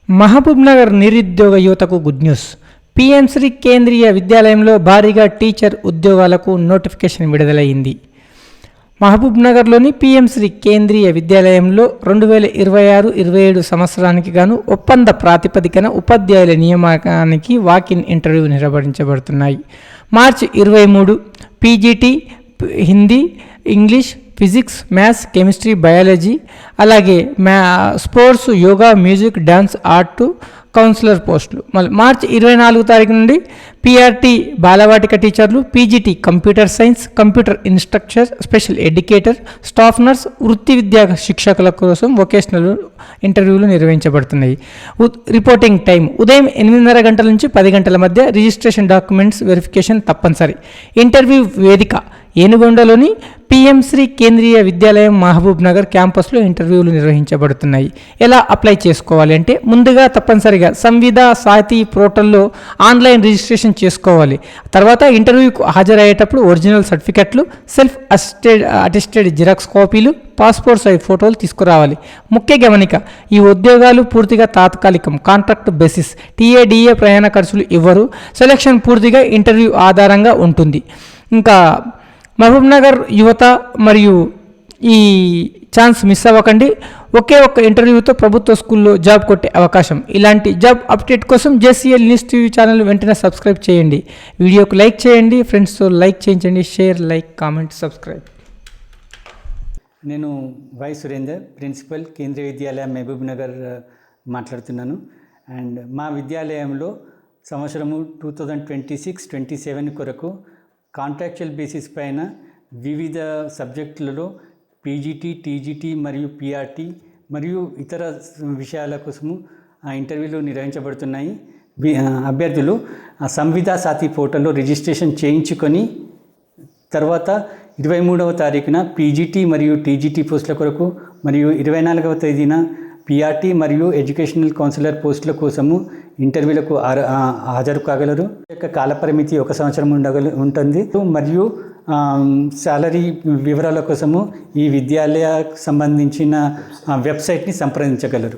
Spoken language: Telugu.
మహబూబ్నగర్ నిరుద్యోగ యువతకు గుడ్ న్యూస్. పిఎంశ్రీ కేంద్రీయ విద్యాలయంలో భారీగా టీచర్ ఉద్యోగాలకు నోటిఫికేషన్ విడుదలైంది. మహబూబ్నగర్లోని పిఎంశ్రీ కేంద్రీయ విద్యాలయంలో 2026-27 సంవత్సరానికి గాను ఒప్పంద ప్రాతిపదికన ఉపాధ్యాయుల నియామకానికి వాకిన్ ఇంటర్వ్యూ నిర్వహించబడుతున్నాయి. మార్చి 23 PGT Hindi, English, physics, maths, chemistry, biology, అలాగే sports, yoga, music, dance, art counsellor పోస్టులు. మళ్ళీ మార్చి 24 తారీఖు నుండి పిఆర్టీ బాలవాటిక టీచర్లు, PGT computer science, computer instructor, special educator, staff nurse, వృత్తి విద్యా శిక్షకుల కోసం వొకేషనల్ ఇంటర్వ్యూలు నిర్వహించబడుతున్నాయి. రిపోర్టింగ్ టైం ఉదయం 8:30 గంటల నుంచి 10 గంటల మధ్య. రిజిస్ట్రేషన్ డాక్యుమెంట్స్ వెరిఫికేషన్ తప్పనిసరి. ఇంటర్వ్యూ వేదిక ఏనుగొండలోని పిఎంశ్రీ కేంద్రీయ విద్యాలయం మహబూబ్నగర్ క్యాంపస్లో ఇంటర్వ్యూలు నిర్వహించబడుతున్నాయి. ఎలా అప్లై చేసుకోవాలి అంటే, ముందుగా తప్పనిసరిగా సంవిధ సాహితీ పోర్టల్లో ఆన్లైన్ రిజిస్ట్రేషన్ చేసుకోవాలి. తర్వాత ఇంటర్వ్యూకు హాజరయ్యేటప్పుడు ఒరిజినల్ సర్టిఫికెట్లు, సెల్ఫ్ అటెస్టెడ్ జిరాక్స్ కాపీలు, పాస్పోర్ట్ సైజ్ ఫోటోలు తీసుకురావాలి. ముఖ్య గమనిక, ఈ ఉద్యోగాలు పూర్తిగా తాత్కాలికం, కాంట్రాక్ట్ బేసిస్. టీఏడిఏ ప్రయాణ ఖర్చులు ఇవ్వరు. సెలక్షన్ పూర్తిగా ఇంటర్వ్యూ ఆధారంగా ఉంటుంది. ఇంకా మహబూబ్నగర్ యువత మరియు ఈ ఛాన్స్ మిస్ అవ్వకండి. ఒకే ఒక్క ఇంటర్వ్యూతో ప్రభుత్వ స్కూల్లో జాబ్ కొట్టే అవకాశం. ఇలాంటి జాబ్ అప్డేట్ కోసం జేసీఎల్ న్యూస్ టీవీ ఛానల్ వెంటనే సబ్స్క్రైబ్ చేయండి. వీడియోకు లైక్ చేయండి, ఫ్రెండ్స్తో లైక్ చేయించండి, షేర్, లైక్, కామెంట్, సబ్స్క్రైబ్. నేను వై సురేందర్, ప్రిన్సిపల్ కేంద్రీయ విద్యాలయం మహబూబ్నగర్ మాట్లాడుతున్నాను. అండ్ మా విద్యాలయంలో సంవత్సరము 2026-27 కొరకు కాంట్రాక్చువల్ బేసిస్ పైన వివిధ సబ్జెక్టులలో పీజీటీ, టీజీటీ మరియు పిఆర్టీ మరియు ఇతర విషయాల కోసము ఇంటర్వ్యూలు నిర్వహించబడుతున్నాయి. అభ్యర్థులు సంవిధ సాథీ పోర్టల్లో రిజిస్ట్రేషన్ చేయించుకొని తర్వాత 23వ తారీఖున పీజీటీ మరియు టీజీటీ పోస్టుల కొరకు మరియు 24వ తేదీన పిఆర్టీ మరియు ఎడ్యుకేషనల్ కౌన్సిలర్ పోస్టుల కోసము ఇంటర్వ్యూలకు హాజరు కాగలరు. యొక్క కాలపరిమితి 1 సంవత్సరం ఉంటుంది. మరియు శాలరీ వివరాల కోసము ఈ విద్యాలయ సంబంధించిన వెబ్సైట్ని సంప్రదించగలరు.